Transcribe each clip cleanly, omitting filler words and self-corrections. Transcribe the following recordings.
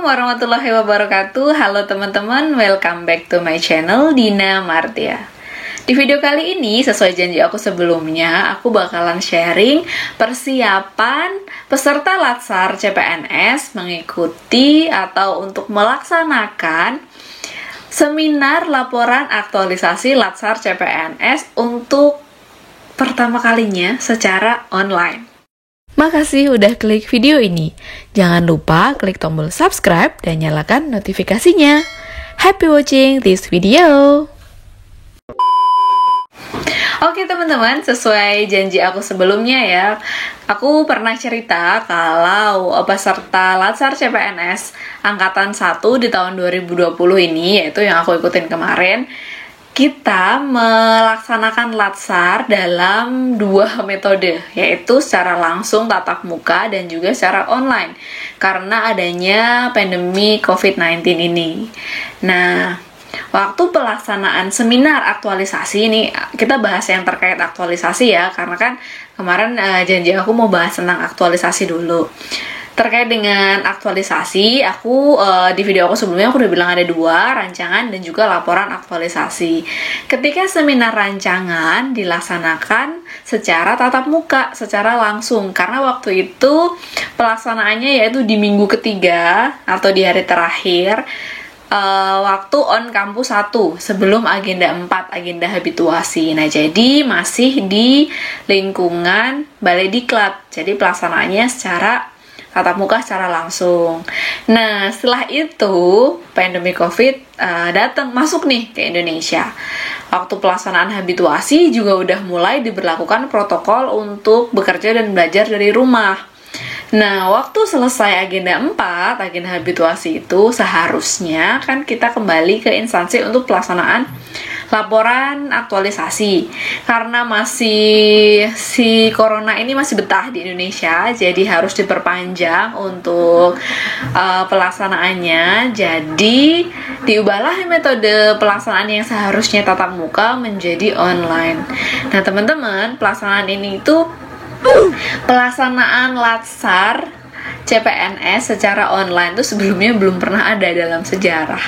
warahmatullahi wabarakatuh. Halo teman-teman, welcome back to my channel Dina Martia. Di video kali ini, sesuai janji aku sebelumnya, aku bakalan sharing persiapan peserta Latsar CPNS mengikuti atau untuk melaksanakan seminar laporan aktualisasi Latsar CPNS untuk pertama kalinya secara online. Makasih udah klik video ini. Jangan lupa klik tombol subscribe dan nyalakan notifikasinya. Happy watching this video. Oke teman-teman, sesuai janji aku sebelumnya ya, aku pernah cerita kalau peserta Latsar CPNS Angkatan 1 di tahun 2020 ini, yaitu yang aku ikutin kemarin, kita melaksanakan Latsar dalam dua metode, yaitu secara langsung tatap muka dan juga secara online, karena adanya pandemi COVID-19 ini. Nah, waktu pelaksanaan seminar aktualisasi ini, kita bahas yang terkait aktualisasi ya, karena kan kemarin janji aku mau bahas tentang aktualisasi dulu. Terkait dengan aktualisasi, aku di video aku sebelumnya aku udah bilang ada dua, rancangan dan juga laporan aktualisasi. Ketika seminar rancangan dilaksanakan secara tatap muka, secara langsung, karena waktu itu pelaksanaannya yaitu di minggu ketiga atau di hari terakhir, waktu on kampus 1 sebelum agenda 4, agenda habituasi. Nah, jadi masih di lingkungan Balai Diklat. Jadi pelaksanaannya secara tatap muka secara langsung. Nah, setelah itu pandemi COVID datang masuk nih ke Indonesia. Waktu pelaksanaan habituasi juga udah mulai diberlakukan protokol untuk bekerja dan belajar dari rumah. Nah, waktu selesai agenda 4, agenda habituasi itu seharusnya kan kita kembali ke instansi untuk pelaksanaan laporan aktualisasi. Karena masih si corona ini masih betah di Indonesia, jadi harus diperpanjang untuk pelaksanaannya. Jadi diubahlah metode pelaksanaan yang seharusnya tatap muka menjadi online. Nah, teman-teman, pelaksanaan ini itu pelaksanaan Latsar CPNS secara online itu sebelumnya belum pernah ada dalam sejarah.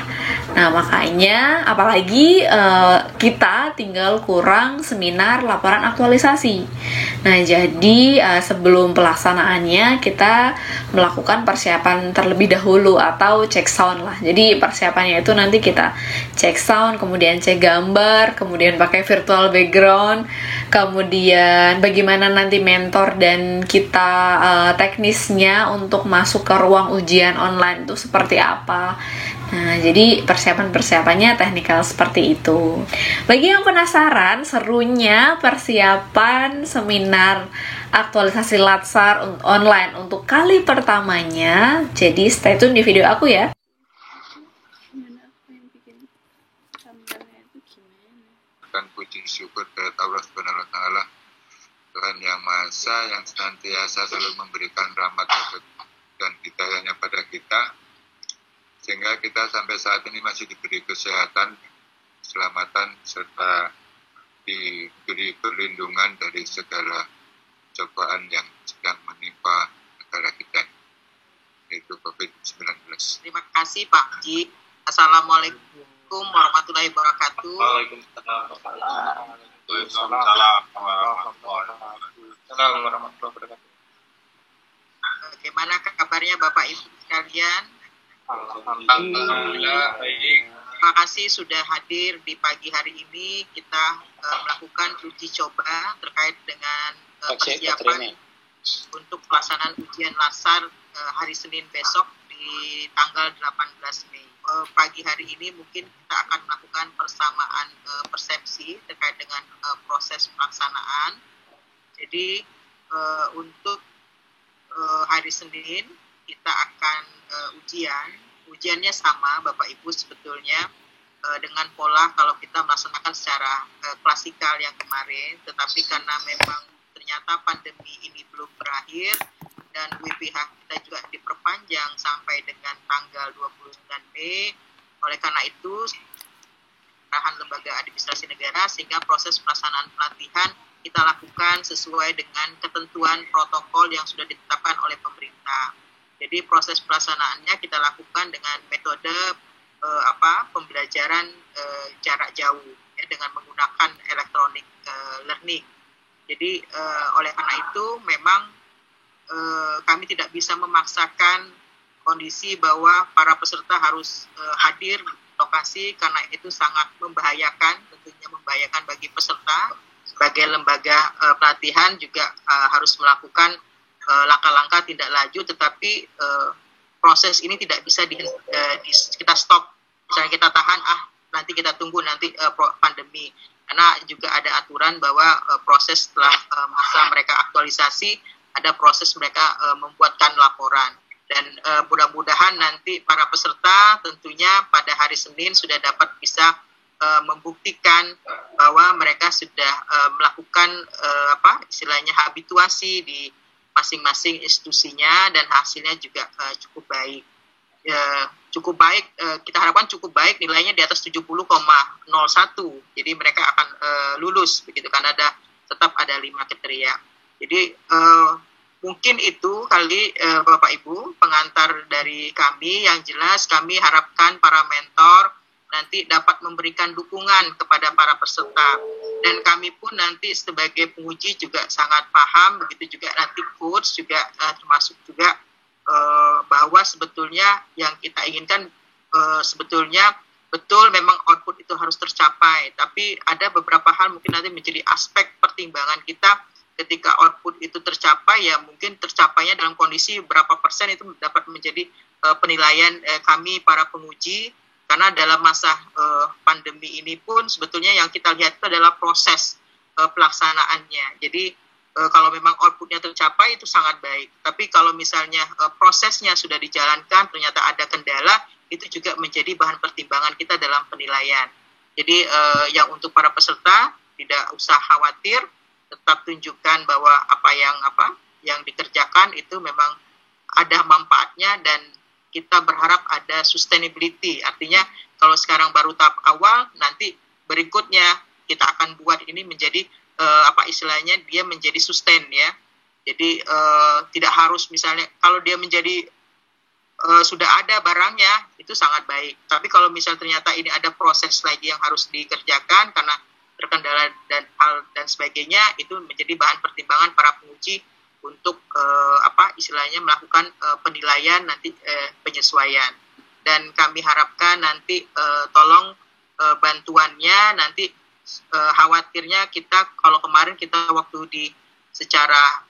Nah, makanya apalagi kita tinggal kurang seminar laporan aktualisasi. Nah, jadi sebelum pelaksanaannya kita melakukan persiapan terlebih dahulu atau cek sound lah. Jadi persiapannya itu nanti kita cek sound, kemudian cek gambar, kemudian pakai virtual background, kemudian bagaimana nanti mentor dan kita teknisnya untuk masuk ke ruang ujian online itu seperti apa. Nah, jadi persiapan-persiapannya teknikal seperti itu. Bagi yang penasaran serunya persiapan seminar aktualisasi Latsar online untuk kali pertamanya, jadi stay tune di video aku ya. Dan puji syukur kepada Allah Subhanahu wa taala, Tuhan yang Maha Esa, yang senantiasa selalu memberikan rahmat dan hidayahnya pada kita, sehingga kita sampai saat ini masih diberi kesehatan, keselamatan, serta diberi perlindungan dari segala cobaan yang sedang menimpa negara kita, yaitu COVID-19. Terima kasih Pak Ji. Assalamualaikum warahmatullahi wabarakatuh. Waalaikumsalam warahmatullahi wabarakatuh. Bagaimana kabarnya Bapak Ibu sekalian? Alhamdulillah baik. Terima kasih sudah hadir di pagi hari ini. Kita melakukan uji coba terkait dengan persiapan untuk pelaksanaan ujian Latsar hari Senin besok di tanggal 18 Mei. Pagi hari ini mungkin kita akan melakukan persamaan persepsi terkait dengan proses pelaksanaan. Jadi untuk hari Senin kita akan ujiannya sama Bapak Ibu sebetulnya dengan pola kalau kita melaksanakan secara klasikal yang kemarin, tetapi karena memang ternyata pandemi ini belum berakhir dan WPH kita juga diperpanjang sampai dengan tanggal 29 Mei. Oleh karena itu, arahan Lembaga Administrasi Negara, sehingga proses pelaksanaan pelatihan kita lakukan sesuai dengan ketentuan protokol yang sudah ditetapkan oleh pemerintah. Jadi proses pelaksanaannya kita lakukan dengan metode pembelajaran jarak jauh ya, dengan menggunakan electronic learning. Jadi oleh karena itu memang kami tidak bisa memaksakan kondisi bahwa para peserta harus hadir di lokasi karena itu sangat membahayakan, tentunya membahayakan bagi peserta. Sebagai lembaga pelatihan juga harus melakukan langkah-langkah tindak lanjut, tetapi proses ini tidak bisa kita stop. Misalnya kita tahan, nanti kita tunggu nanti pandemi. Karena juga ada aturan bahwa proses setelah masa mereka aktualisasi, ada proses mereka membuatkan laporan. Dan mudah-mudahan nanti para peserta tentunya pada hari Senin sudah dapat bisa membuktikan bahwa mereka sudah melakukan istilahnya habituasi di masing-masing institusinya dan hasilnya juga cukup baik. Kita harapkan cukup baik, nilainya di atas 70,01. Jadi mereka akan lulus begitu, karena tetap ada 5 kriteria. Jadi mungkin itu kali Bapak Ibu pengantar dari kami. Yang jelas kami harapkan para mentor nanti dapat memberikan dukungan kepada para peserta, dan kami pun nanti sebagai penguji juga sangat paham, begitu juga nanti coach juga termasuk juga bahwa sebetulnya yang kita inginkan sebetulnya betul memang output itu harus tercapai, tapi ada beberapa hal mungkin nanti menjadi aspek pertimbangan kita. Ketika output itu tercapai, ya mungkin tercapainya dalam kondisi berapa persen itu dapat menjadi penilaian kami para penguji, karena dalam masa pandemi ini pun sebetulnya yang kita lihat itu adalah proses pelaksanaannya. Jadi kalau memang outputnya tercapai itu sangat baik, tapi kalau misalnya prosesnya sudah dijalankan ternyata ada kendala, itu juga menjadi bahan pertimbangan kita dalam penilaian. Jadi yang untuk para peserta tidak usah khawatir, tetap tunjukkan bahwa apa yang dikerjakan itu memang ada manfaatnya, dan kita berharap ada sustainability. Artinya kalau sekarang baru tahap awal, nanti berikutnya kita akan buat ini menjadi istilahnya dia menjadi sustain ya. Jadi tidak harus misalnya kalau dia menjadi sudah ada barangnya itu sangat baik. Tapi kalau misal ternyata ini ada proses lagi yang harus dikerjakan karena terkendala dan sebagainya, itu menjadi bahan pertimbangan para penguji untuk istilahnya melakukan penilaian nanti penyesuaian. Dan kami harapkan nanti tolong bantuannya nanti khawatirnya kita kalau kemarin kita waktu secara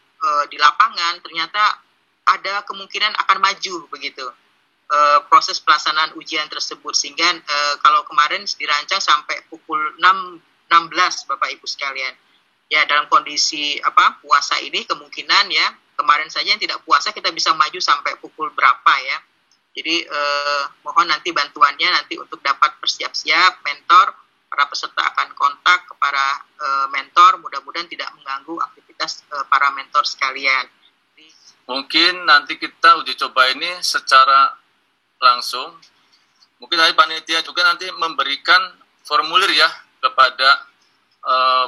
di lapangan ternyata ada kemungkinan akan maju begitu proses pelaksanaan ujian tersebut, sehingga kalau kemarin dirancang sampai pukul 16 Bapak Ibu sekalian. Ya dalam kondisi puasa ini kemungkinan ya kemarin saja yang tidak puasa kita bisa maju sampai pukul berapa ya. Jadi mohon nanti bantuannya nanti untuk dapat bersiap-siap. Mentor, para peserta akan kontak kepada mentor, mudah-mudahan tidak mengganggu aktivitas para mentor sekalian. Mungkin nanti kita uji coba ini secara langsung. Mungkin dari panitia juga nanti memberikan formulir ya kepada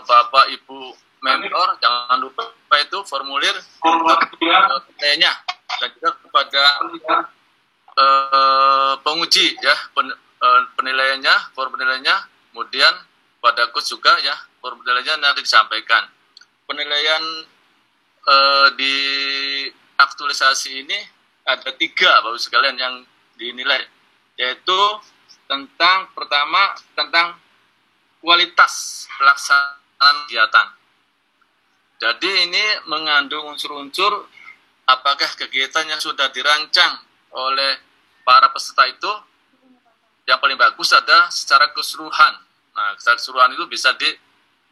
Bapak Ibu mentor, jangan lupa itu formulir penilaiannya, dan juga kepada penguji ya penilaiannya, form penilaiannya, kemudian pada coach juga ya form penilaiannya nanti disampaikan. Penilaian di aktualisasi ini ada 3 Bapak sekalian yang dinilai, yaitu pertama tentang kualitas pelaksanaan kegiatan. Jadi ini mengandung unsur-unsur apakah kegiatan yang sudah dirancang oleh para peserta itu yang paling bagus ada secara keseluruhan. Nah, secara keseluruhan itu bisa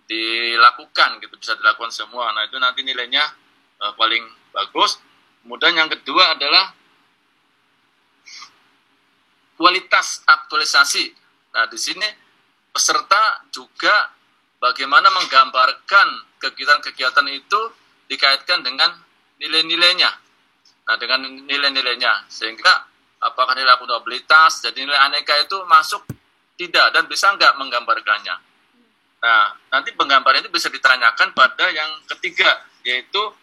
dilakukan gitu, bisa dilakukan semua. Nah, itu nanti nilainya paling bagus. Kemudian yang kedua adalah kualitas aktualisasi. Nah, di sini peserta juga bagaimana menggambarkan kegiatan-kegiatan itu dikaitkan dengan nilai-nilainya. Nah, dengan nilai-nilainya, sehingga apakah nilai akuntabilitas, jadi nilai aneka itu masuk tidak, dan bisa nggak menggambarkannya. Nah, nanti penggambaran itu bisa ditanyakan pada yang ketiga, yaitu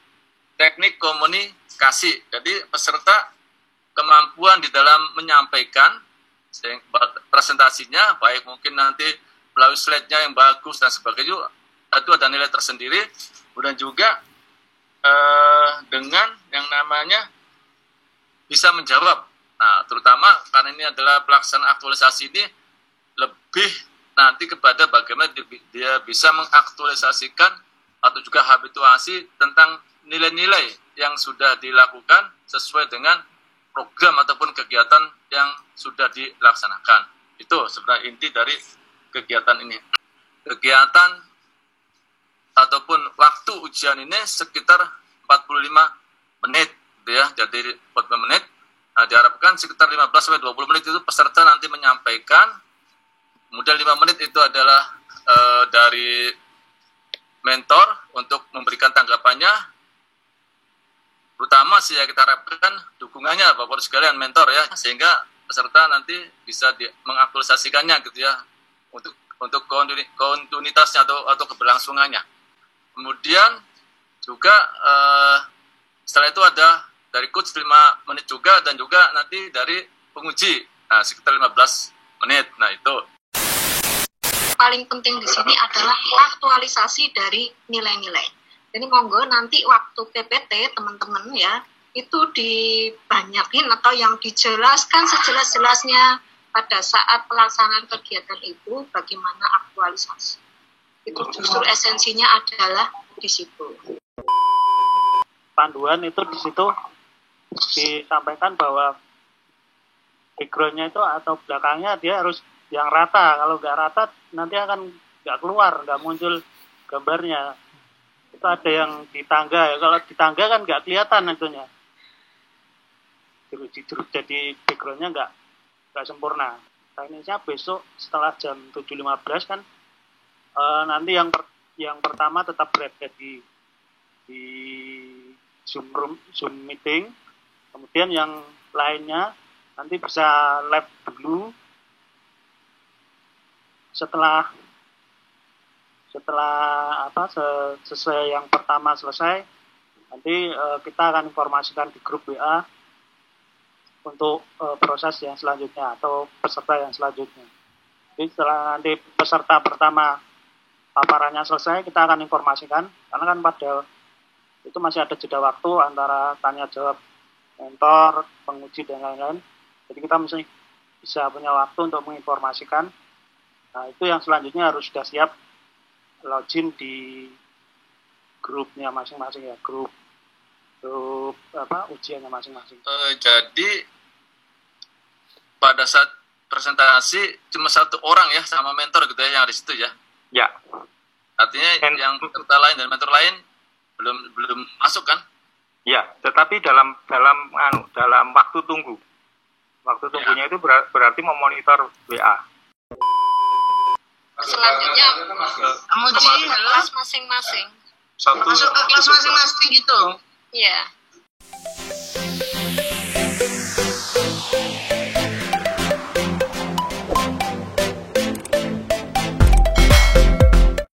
teknik komunikasi. Jadi peserta kemampuan di dalam menyampaikan presentasinya, baik mungkin nanti melalui slide-nya yang bagus dan sebagainya, itu ada nilai tersendiri. Kemudian juga dengan yang namanya bisa menjawab. Nah, terutama karena ini adalah pelaksanaan aktualisasi ini lebih nanti kepada bagaimana dia bisa mengaktualisasikan atau juga habituasi tentang nilai-nilai yang sudah dilakukan sesuai dengan program ataupun kegiatan yang sudah dilaksanakan. Itu sebenarnya inti dari kegiatan ini. Kegiatan ataupun waktu ujian ini sekitar 45 menit, gitu ya. Jadi 45 menit. Nah, diharapkan sekitar 15-20 menit itu peserta nanti menyampaikan. Kemudian 5 menit itu adalah dari mentor untuk memberikan tanggapannya. Terutama sih ya kita harapkan dukungannya Bapak sekalian mentor ya, sehingga peserta nanti bisa mengaktualisasikannya gitu ya untuk kontinuitasnya atau keberlangsungannya. Kemudian juga setelah itu ada dari coach 5 menit juga dan juga nanti dari penguji sekitar 15 menit. Nah, itu paling penting di sini adalah aktualisasi dari nilai-nilai. Jadi monggo nanti waktu PPT teman-teman ya, itu dibanyakin atau yang dijelaskan sejelas-jelasnya pada saat pelaksanaan kegiatan itu bagaimana aktualisasi. Itu justru esensinya adalah di situ. Panduan itu di situ disampaikan bahwa background-nya itu atau belakangnya dia harus yang rata. Kalau nggak rata nanti akan nggak keluar, nggak muncul gambarnya. Itu ada yang di tangga ya. Kalau di tangga kan nggak kelihatan itunya. Jadi background-nya nggak sempurna. Teknisnya besok setelah jam 7.15 kan nanti yang pertama tetap berada di Zoom meeting. Kemudian yang lainnya nanti bisa live dulu. Setelah sesuai yang pertama selesai, nanti kita akan informasikan di grup WA untuk proses yang selanjutnya atau peserta yang selanjutnya. Jadi setelah nanti peserta pertama paparannya selesai, kita akan informasikan, karena kan pada itu masih ada jeda waktu antara tanya jawab mentor, penguji dan lain-lain. Jadi kita mesti bisa punya waktu untuk menginformasikan. Nah, itu yang selanjutnya harus sudah siap login di grupnya masing-masing ya, grup ujiannya masing-masing. Jadi pada saat presentasi cuma satu orang ya sama mentor gitu ya yang di situ ya. Ya. Artinya yang peserta lain dan mentor lain belum masuk kan? Ya, tetapi dalam waktu tunggu. Waktu tunggunya itu berarti memonitor WA. Selanjutnya Amuji, halo. kelas masing-masing. Masuk ke kelas masing-masing gitu. Iya.